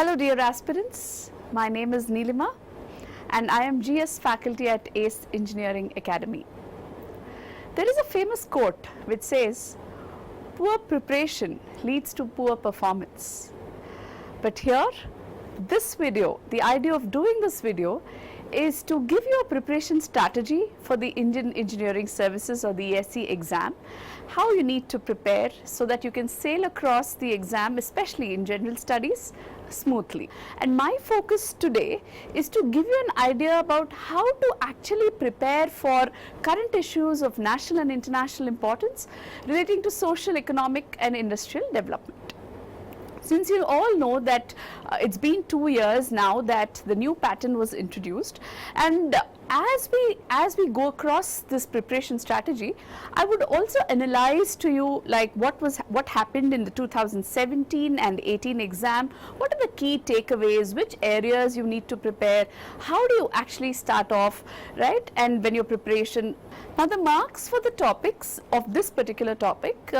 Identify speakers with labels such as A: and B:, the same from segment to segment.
A: Hello dear aspirants, my name is Neelima and I am GS faculty at ESE Engineering Academy. There is a famous quote which says, poor preparation leads to poor performance. But here, this video, the idea of doing this video is to give you a preparation strategy for the Indian Engineering Services or the ESE exam, how you need to prepare so that you can sail across the exam, especially in general studies, smoothly. And my focus today is to give you an idea about how to actually prepare for current issues of national and international importance relating to social, economic and industrial development. Since you all know that it's been 2 years now that the new pattern was introduced, and as we go across this preparation strategy, I would also analyze to you like what happened in the 2017 and 18 exam, what are the key takeaways, which areas you need to prepare, how do you actually start off, right, and when your preparation. Now the marks for the topics of this particular topic,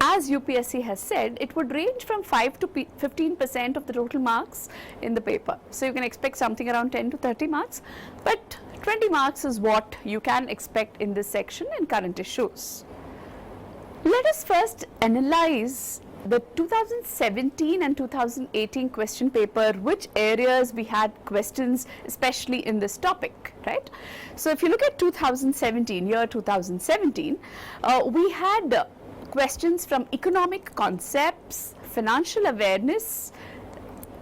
A: as UPSC has said, it would range from 5 to 15% of the total marks in the paper. So you can expect something around 10 to 30 marks, but 20 marks is what you can expect in this section in current issues. Let us first analyze the 2017 and 2018 question paper, which areas we had questions, especially in this topic, right? So if you look at 2017, year 2017, we had questions from economic concepts, financial awareness,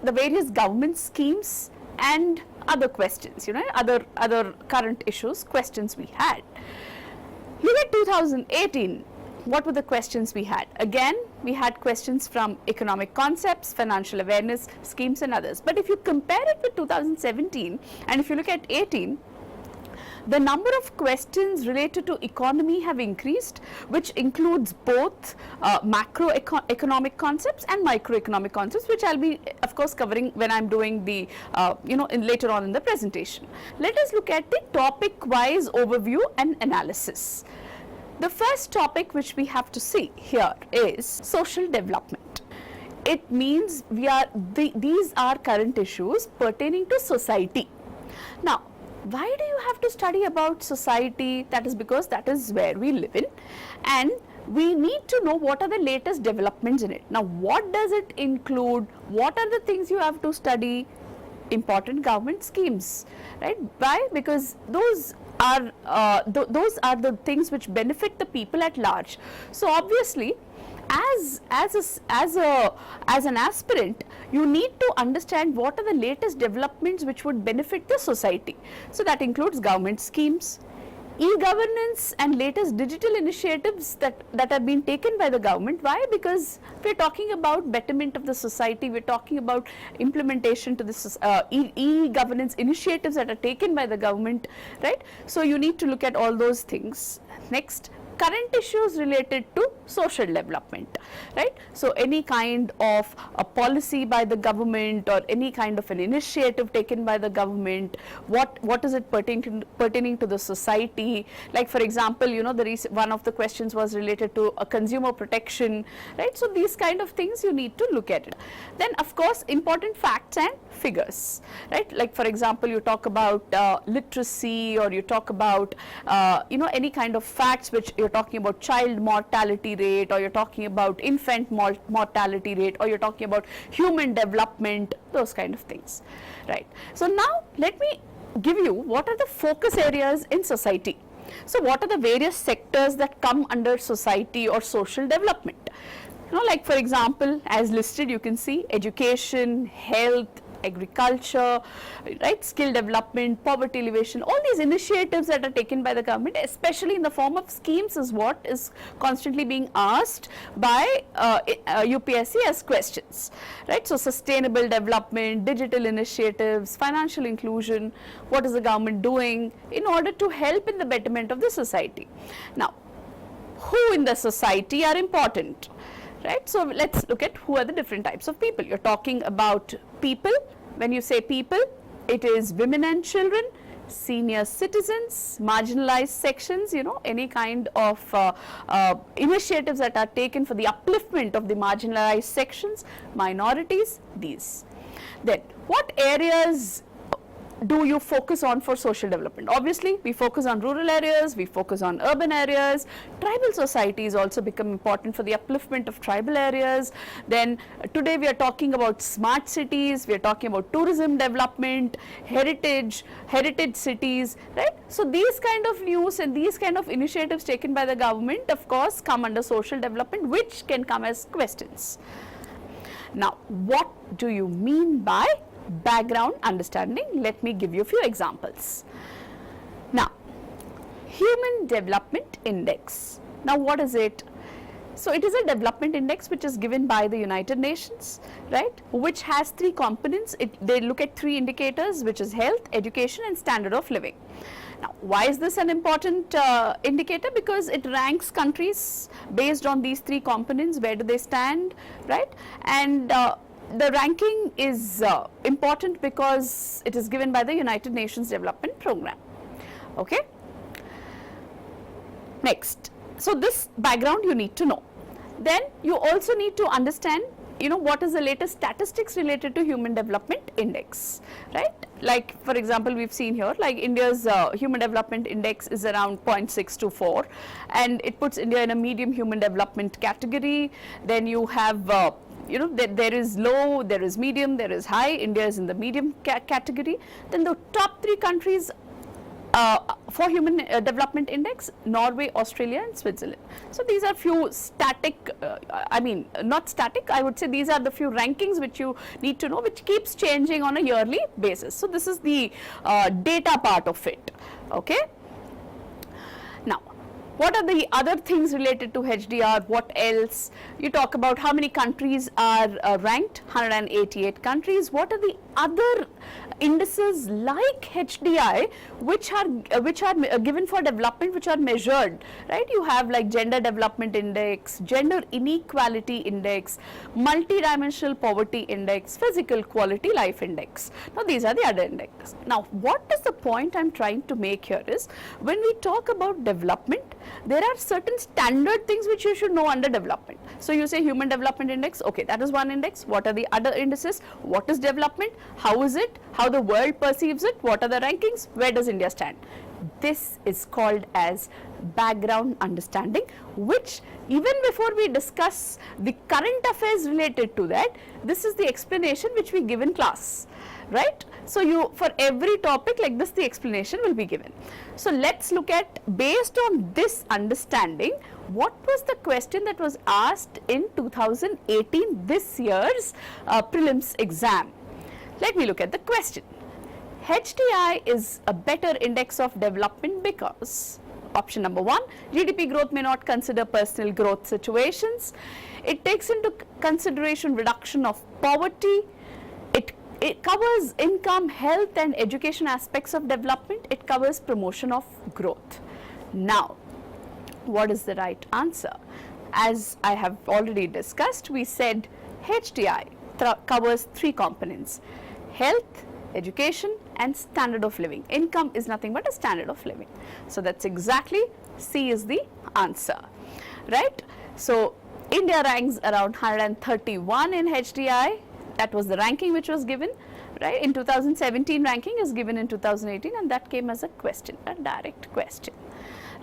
A: the various government schemes and other questions, other current issues questions we had. Look at 2018, what were the questions we had? Again, we had questions from economic concepts, financial awareness, schemes and others. But if you compare it with 2017 and if you look at 18, the number of questions related to economy have increased, which includes both macroeconomic concepts and microeconomic concepts, which I'll be of course covering when I'm doing the later on in the presentation. Let us look at the topic wise overview and analysis. The first topic which we have to see here is social development. It means these are current issues pertaining to society. Now, why do you have to study about society? That is because that is where we live in, and we need to know what are the latest developments in it. Now, what does it include? What are the things you have to study? Important government schemes, right? Why? Because those are the things which benefit the people at large. So obviously, as an aspirant, you need to understand what are the latest developments which would benefit the society. So that includes government schemes, e-governance and latest digital initiatives that have been taken by the government. Why? Because we are talking about betterment of the society, we are talking about implementation to this e-governance initiatives that are taken by the government, right? So you need to look at all those things. Next, current issues related to social development, right? So any kind of a policy by the government or any kind of an initiative taken by the government, what is it pertaining to the society? Like for example, one of the questions was related to a consumer protection, right? So these kind of things you need to look at it. Then of course important facts and figures, right? Like for example, you talk about literacy, or you talk about any kind of facts which you're talking about child mortality rate, or you're talking about infant mortality rate, or you're talking about human development, those kind of things, right? So now let me give you what are the focus areas in society. So what are the various sectors that come under society or social development? Like for example, as listed, you can see education, health, agriculture, right, skill development, poverty alleviation, all these initiatives that are taken by the government, especially in the form of schemes, is what is constantly being asked by UPSC as questions, right? So sustainable development, digital initiatives, financial inclusion, what is the government doing in order to help in the betterment of the society? Now, who in the society are important? Right? So let's look at who are the different types of people. You're talking about people. When you say people, it is women and children, senior citizens, marginalized sections, any kind of initiatives that are taken for the upliftment of the marginalized sections, minorities, these. Then what areas do you focus on for social development? Obviously, we focus on rural areas, we focus on urban areas. Tribal societies also become important for the upliftment of tribal areas. Then today we are talking about smart cities, we are talking about tourism development, heritage cities, right? So these kind of news and these kind of initiatives taken by the government, of course, come under social development, which can come as questions. Now, what do you mean by background understanding? Let me give you a few examples. Now, Human Development Index. Now, what is it? So, it is a development index which is given by the United Nations, right, which has three components. They look at three indicators, which is health, education and standard of living. Now, why is this an important indicator? Because it ranks countries based on these three components, where do they stand, right? And the ranking is important because it is given by the United Nations Development Program. Okay. Next, so this background you need to know. Then you also need to understand, what is the latest statistics related to Human Development Index, right? Like, for example, we've seen here, like India's Human Development Index is around 0.624, and it puts India in a medium human development category. Then you have there is low, there is medium, there is high. India is in the medium category. Then the top three countries for Human Development Index: Norway, Australia and Switzerland. So these are few static, not static, I would say these are the few rankings which you need to know, which keeps changing on a yearly basis. So this is the data part of it. Okay. Now, what are the other things related to HDR? What else? You talk about how many countries are ranked, 188 countries. What are the other indices like HDI which are given for development, which are measured, right? You have like Gender Development Index, Gender Inequality Index, Multidimensional Poverty Index, Physical Quality Life Index. Now these are the other indexes. Now what is the point I'm trying to make here is, when we talk about development, there are certain standard things which you should know under development. So you say Human Development Index, okay, that is one index. What are the other indices? What is development? How is it? How the world perceives it? What are the rankings? Where does India stand? This is called as background understanding, which even before we discuss the current affairs related to that, this is the explanation which we give in class, right? So you, for every topic like this, the explanation will be given. So let's look at, based on this understanding, what was the question that was asked in 2018, this year's prelims exam. Let me look at the question. HDI is a better index of development because, option number 1, GDP growth may not consider personal growth situations. It takes into consideration reduction of poverty. It covers income, health and education aspects of development. It covers promotion of growth. Now, what is the right answer? As I have already discussed, we said HDI covers three components: health, education and standard of living. Income is nothing but a standard of living. So that's exactly, C is the answer, right? So India ranks around 131 in HDI. That was the ranking which was given, right? In 2017 ranking is given in 2018, and that came as a question, a direct question,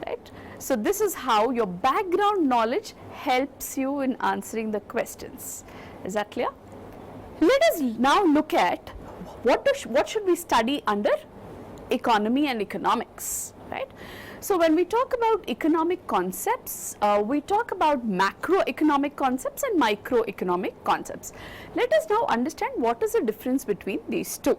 A: right? So this is how your background knowledge helps you in answering the questions. Is that clear? Let us now look at what should we study under economy and economics, right? So when we talk about economic concepts, we talk about macroeconomic concepts and microeconomic concepts. Let us now understand what is the difference between these two.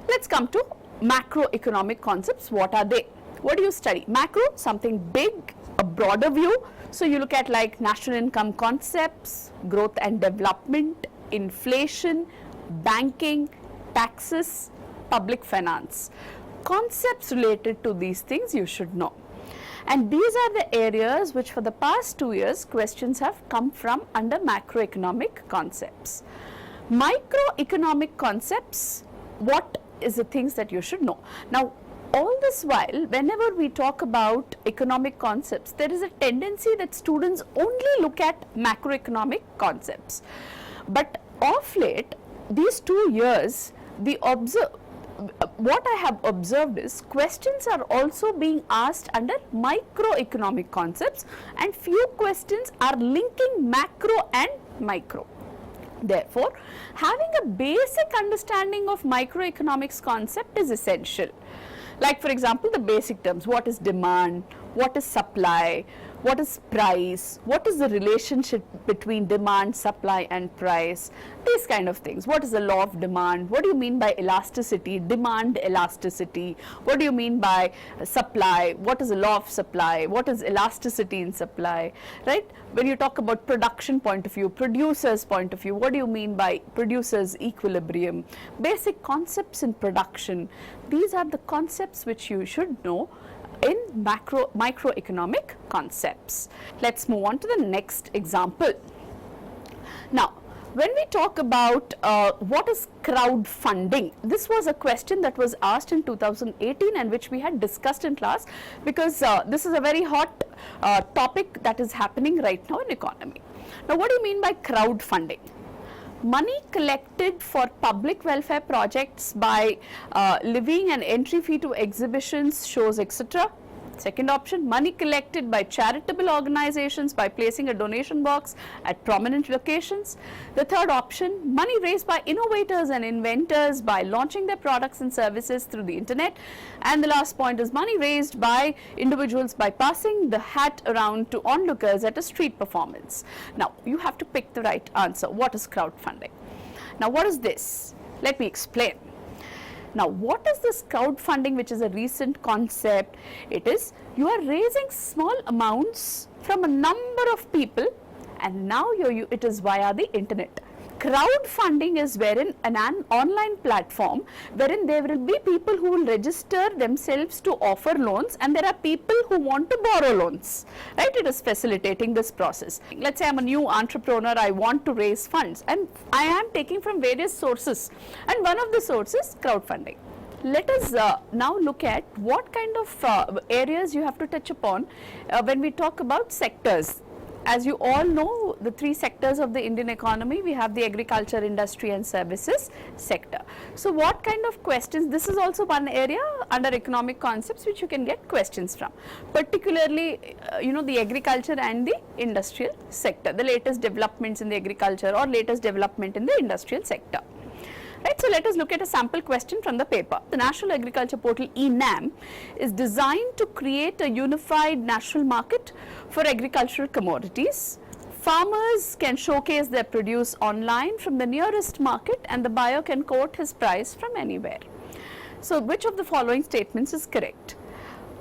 A: Let's come to macroeconomic concepts. What are they? What do you study? Macro, something big, a broader view. So you look at like national income concepts, growth and development, inflation, banking, taxes, public finance. Concepts related to these things you should know. And these are the areas which for the past 2 years questions have come from under macroeconomic concepts. Microeconomic concepts, what is the things that you should know. Now, all this while, whenever we talk about economic concepts, there is a tendency that students only look at macroeconomic concepts. But of late, these 2 years, what I have observed is questions are also being asked under microeconomic concepts, and few questions are linking macro and micro. Therefore, having a basic understanding of microeconomics concept is essential. Like for example, the basic terms: what is demand, what is supply, what is price, what is the relationship between demand, supply and price, these kind of things. What is the law of demand? What do you mean by elasticity, demand elasticity? What do you mean by supply? What is the law of supply? What is elasticity in supply, right? When you talk about production point of view, producers point of view, what do you mean by producers equilibrium? Basic concepts in production. These are the concepts which you should know in microeconomic concepts. Let's move on to the next example. Now, when we talk about what is crowdfunding, this was a question that was asked in 2018 and which we had discussed in class, because this is a very hot topic that is happening right now in economy. Now, what do you mean by crowdfunding? Money collected for public welfare projects by levying an entry fee to exhibitions, shows, etc. Second option, money collected by charitable organizations by placing a donation box at prominent locations. The third option, money raised by innovators and inventors by launching their products and services through the internet. And the last point is money raised by individuals by passing the hat around to onlookers at a street performance. Now, you have to pick the right answer. What is crowdfunding? Now, what is this? Let me explain. Now, what is this crowdfunding, which is a recent concept? It is you are raising small amounts from a number of people, and now it is via the internet. Crowdfunding is wherein an online platform wherein there will be people who will register themselves to offer loans, and there are people who want to borrow loans, right? It is facilitating this process. Let's say I'm a new entrepreneur, I want to raise funds, and I am taking from various sources, and one of the sources crowdfunding. Let us now look at what kind of areas you have to touch upon when we talk about sectors. As you all know, the 3 sectors of the Indian economy, we have the agriculture, industry and services sector. So, what kind of questions? This is also one area under economic concepts which you can get questions from, particularly the agriculture and the industrial sector, the latest developments in the agriculture or latest development in the industrial sector. Right, so let us look at a sample question from the paper. The National Agriculture Portal (eNAM) is designed to create a unified national market for agricultural commodities. Farmers can showcase their produce online from the nearest market, and the buyer can quote his price from anywhere. So, which of the following statements is correct?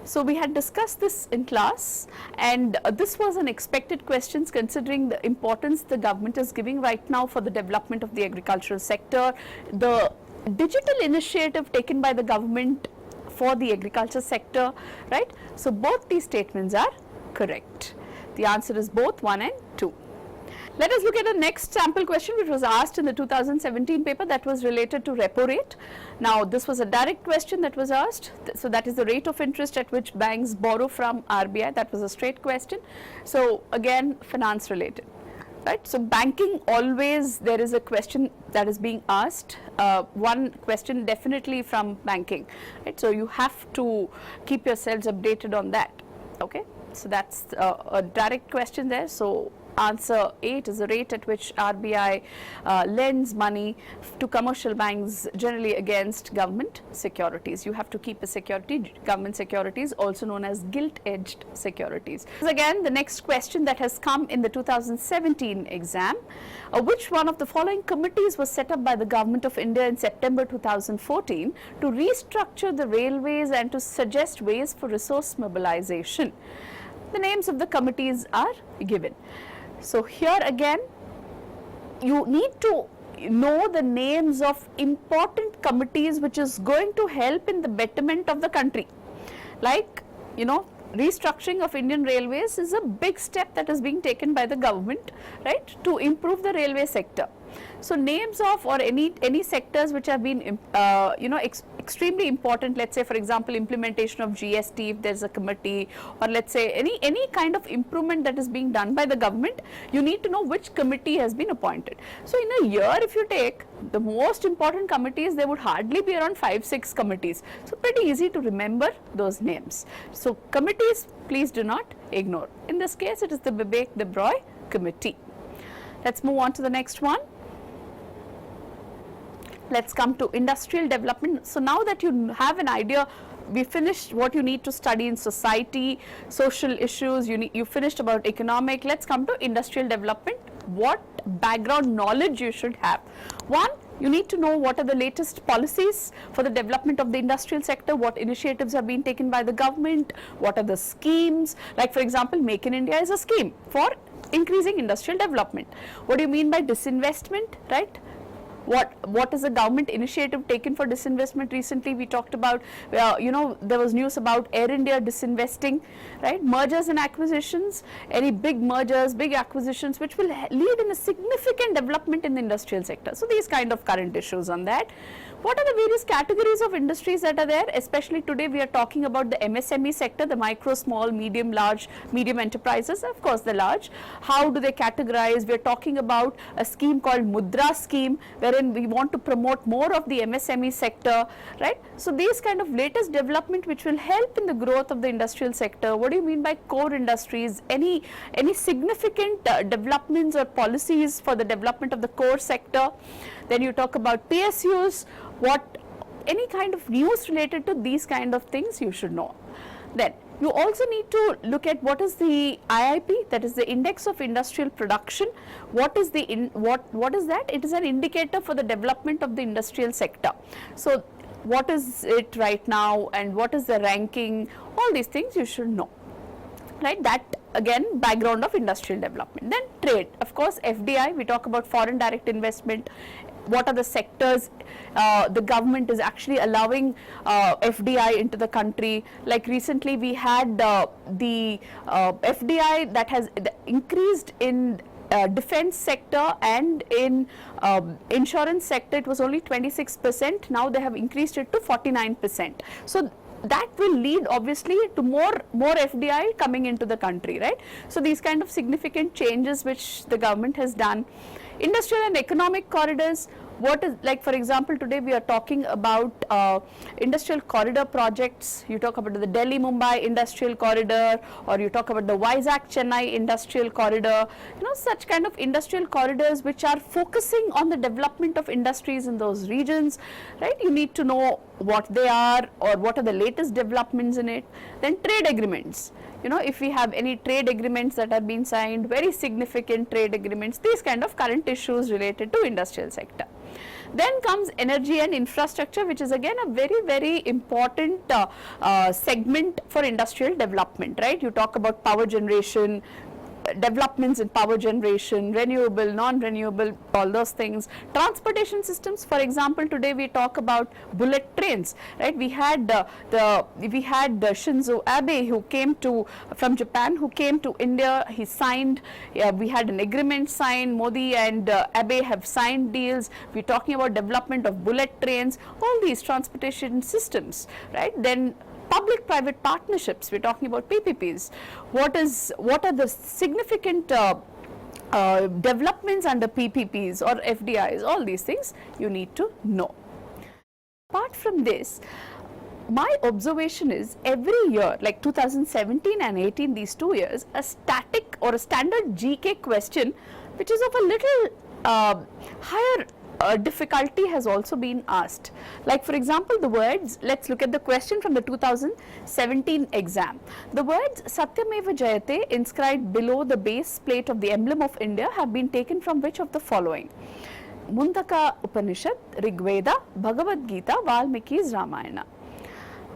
A: So, we had discussed this in class, and this was an expected question considering the importance the government is giving right now for the development of the agricultural sector, the digital initiative taken by the government for the agriculture sector, right? So, both these statements are correct. The answer is both 1 and 2. Let us look at the next sample question which was asked in the 2017 paper, that was related to repo rate. Now, this was a direct question that was asked. So, that is the rate of interest at which banks borrow from RBI. That was a straight question. So, again finance related. Right. So, banking, always there is a question that is being asked, one question definitely from banking. Right. So, you have to keep yourselves updated on that. Okay. So, that's a direct question there. So, answer 8 is the rate at which RBI lends money to commercial banks generally against government securities. You have to keep a security, government securities, also known as gilt-edged securities. Again, the next question that has come in the 2017 exam, which one of the following committees was set up by the Government of India in September 2014 to restructure the railways and to suggest ways for resource mobilization? The names of the committees are given. So, here again you need to know the names of important committees which is going to help in the betterment of the country. Like, restructuring of Indian railways is a big step that is being taken by the government, right, to improve the railway sector. So names of or any sectors which have been extremely important, let's say for example implementation of GST, if there's a committee, or let's say any kind of improvement that is being done by the government, you need to know which committee has been appointed. So in a year, if you take the most important committees, there would hardly be around 5-6 committees. So pretty easy to remember those names. So committees, please do not ignore. In this case, it is the Bibek de Broglie committee. Let's move on to the next one. Let's come to industrial development. So now that you have an idea, we finished what you need to study in society, social issues, you finished about economic. Let's come to industrial development. What background knowledge you should have. One, you need to know what are the latest policies for the development of the industrial sector, what initiatives are being taken by the government, what are the schemes, like for example, Make in India is a scheme for increasing industrial development. What do you mean by disinvestment, right? What is the government initiative taken for disinvestment? Recently we talked about, there was news about Air India disinvesting, right? Mergers and acquisitions, any big mergers, big acquisitions which will lead in a significant development in the industrial sector. So these kind of current issues on that. What are the various categories of industries that are there? Especially today we are talking about the MSME sector, the micro, small, medium, large, medium enterprises, of course the large. How do they categorize? We are talking about a scheme called Mudra scheme, wherein we want to promote more of the MSME sector, right? So these kind of latest development which will help in the growth of the industrial sector. What do you mean by core industries? Any significant developments or policies for the development of the core sector? Then you talk about PSUs, any kind of news related to these kind of things you should know. Then you also need to look at what is the IIP, that is the Index of Industrial Production. What is that? It is an indicator for the development of the industrial sector. So what is it right now and what is the ranking? All these things you should know, right? That again, background of industrial development. Then trade, of course, FDI, we talk about foreign direct investment. What are the sectors the government is actually allowing FDI into the country? Like recently we had the FDI that has increased in defense sector and in insurance sector. It was only 26%, now they have increased it to 49%. So that will lead obviously to more FDI coming into the country, right? So these kind of significant changes which the government has done. Industrial and economic corridors, what is, like for example today we are talking about industrial corridor projects. You talk about the Delhi Mumbai industrial corridor, or you talk about the Vizag Chennai industrial corridor, such kind of industrial corridors which are focusing on the development of industries in those regions, right? You need to know what they are or what are the latest developments in it. Then trade agreements, if we have any trade agreements that have been signed, very significant trade agreements, these kind of current issues related to industrial sector. Then comes energy and infrastructure, which is again a very important segment for industrial development, right? You talk about power generation, developments in power generation, renewable, non-renewable, all those things. Transportation systems, for example, today we talk about bullet trains, right? We had Shinzo Abe who came from Japan, who came to India. He signed, we had an agreement signed. Modi and Abe have signed deals. We're talking about development of bullet trains, all these transportation systems, right? Then public-private partnerships, we're talking about PPPs. What are the significant developments under PPPs or FDIs? All these things you need to know. Apart from this, my observation is every year, like 2017 and 18, these 2 years, a static or a standard GK question, which is of a little higher difficulty, has also been asked. Like for example, the words, let's look at the question from the 2017 exam. The words Satyameva Jayate inscribed below the base plate of the emblem of India have been taken from which of the following? Mundaka Upanishad, Rigveda, Bhagavad Gita, Valmiki's Ramayana.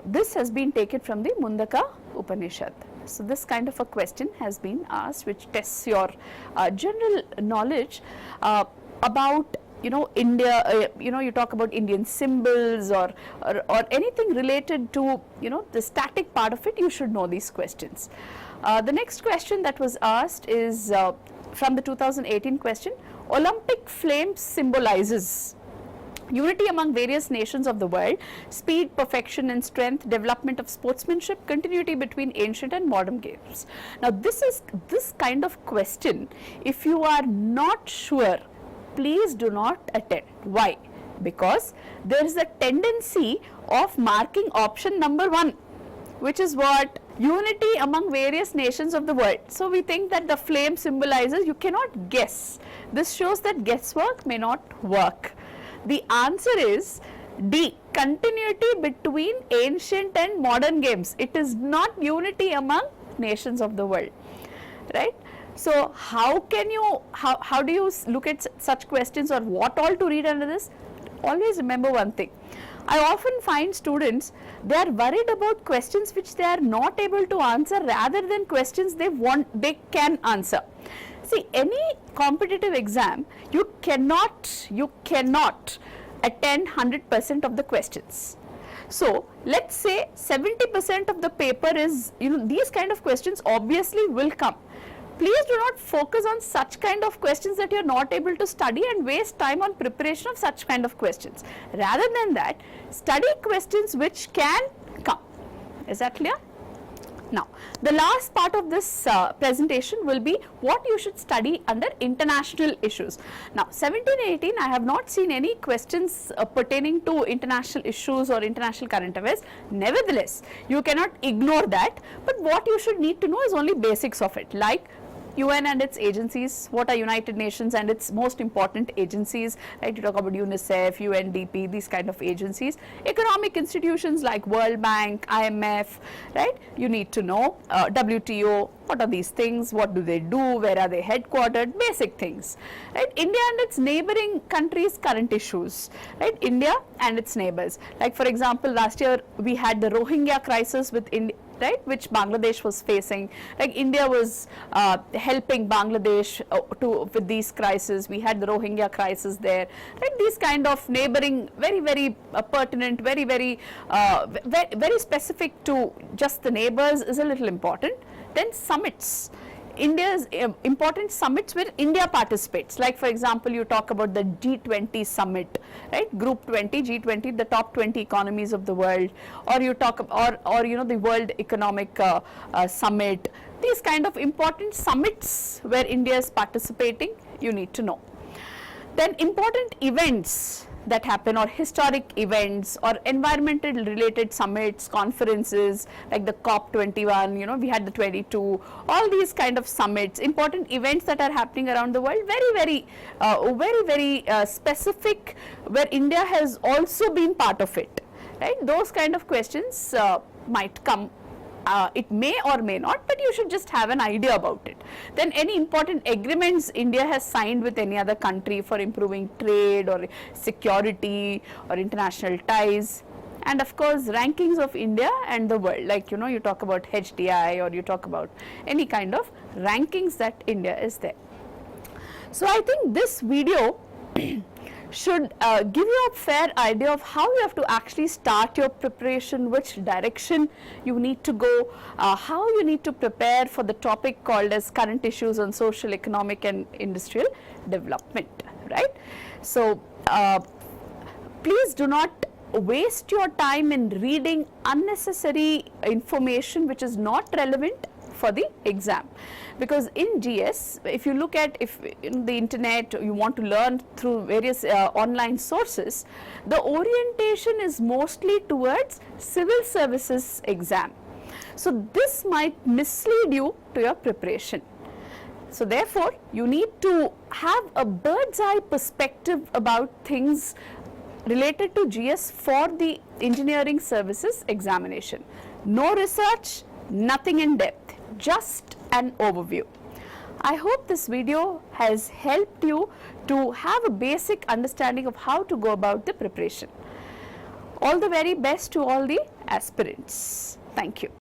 A: This has been taken from the Mundaka Upanishad. So this kind of a question has been asked, which tests your general knowledge about India. You talk about Indian symbols or anything related to the static part of it. You should know these questions. The next question that was asked is from the 2018 question, Olympic flame symbolizes unity among various nations of the world, speed, perfection and strength, development of sportsmanship, continuity between ancient and modern games. Now this kind of question, if you are not sure, please do not attend. Why? Because there is a tendency of marking option number 1, which is what? Unity among various nations of the world. So we think that the flame symbolizes, you cannot guess. This shows that guesswork may not work. The answer is D, continuity between ancient and modern games. It is not unity among nations of the world, right? So how do you look at such questions, or what all to read under this? Always remember one thing. I often find students, they are worried about questions which they are not able to answer rather than questions they can answer. See, any competitive exam, you cannot attend 100% of the questions. So let's say 70% of the paper is, these kind of questions obviously will come. Please do not focus on such kind of questions that you are not able to study and waste time on preparation of such kind of questions. Rather than that, study questions which can come. Is that clear? Now, the last part of this presentation will be what you should study under international issues. Now, 17-18, I have not seen any questions pertaining to international issues or international current affairs. Nevertheless, you cannot ignore that, but what you should need to know is only basics of it, like UN and its agencies, what are United Nations and its most important agencies, right? You talk about UNICEF, UNDP, these kind of agencies. Economic institutions like World Bank, IMF, right? You need to know WTO, what are these things, what do they do, where are they headquartered, basic things, right? India and its neighboring countries' current issues, right? India and its neighbors. Like for example, last year we had the Rohingya crisis with India, right, which Bangladesh was facing. Like India was helping Bangladesh with these crises. We had the Rohingya crisis there, right? These kind of neighboring, very pertinent, very specific to just the neighbors is a little important. Then summits. India's important summits where India participates. Like for example, you talk about the G20 summit, right? Group 20, G20, the top 20 economies of the world, or you talk or the World Economic Summit. These kind of important summits where India is participating, you need to know. Then important events that happen, or historic events, or environmental related summits, conferences like the COP21, we had the 22, all these kind of summits, important events that are happening around the world, very specific, where India has also been part of it, right? Those kind of questions might come. It may or may not, but you should just have an idea about it. Then any important agreements India has signed with any other country for improving trade or security or international ties. And of course, rankings of India and the world, like you talk about HDI, or you talk about any kind of rankings that India is there. So I think this video should give you a fair idea of how you have to actually start your preparation, which direction you need to go, how you need to prepare for the topic called as current issues on social, economic and industrial development, right? So please do not waste your time in reading unnecessary information which is not relevant for the exam. Because in GS, if you look at the internet, you want to learn through various online sources, the orientation is mostly towards civil services exam. So this might mislead you to your preparation. So therefore, you need to have a bird's eye perspective about things related to GS for the engineering services examination. No research, nothing in depth, just an overview. I hope this video has helped you to have a basic understanding of how to go about the preparation. All the very best to all the aspirants. Thank you.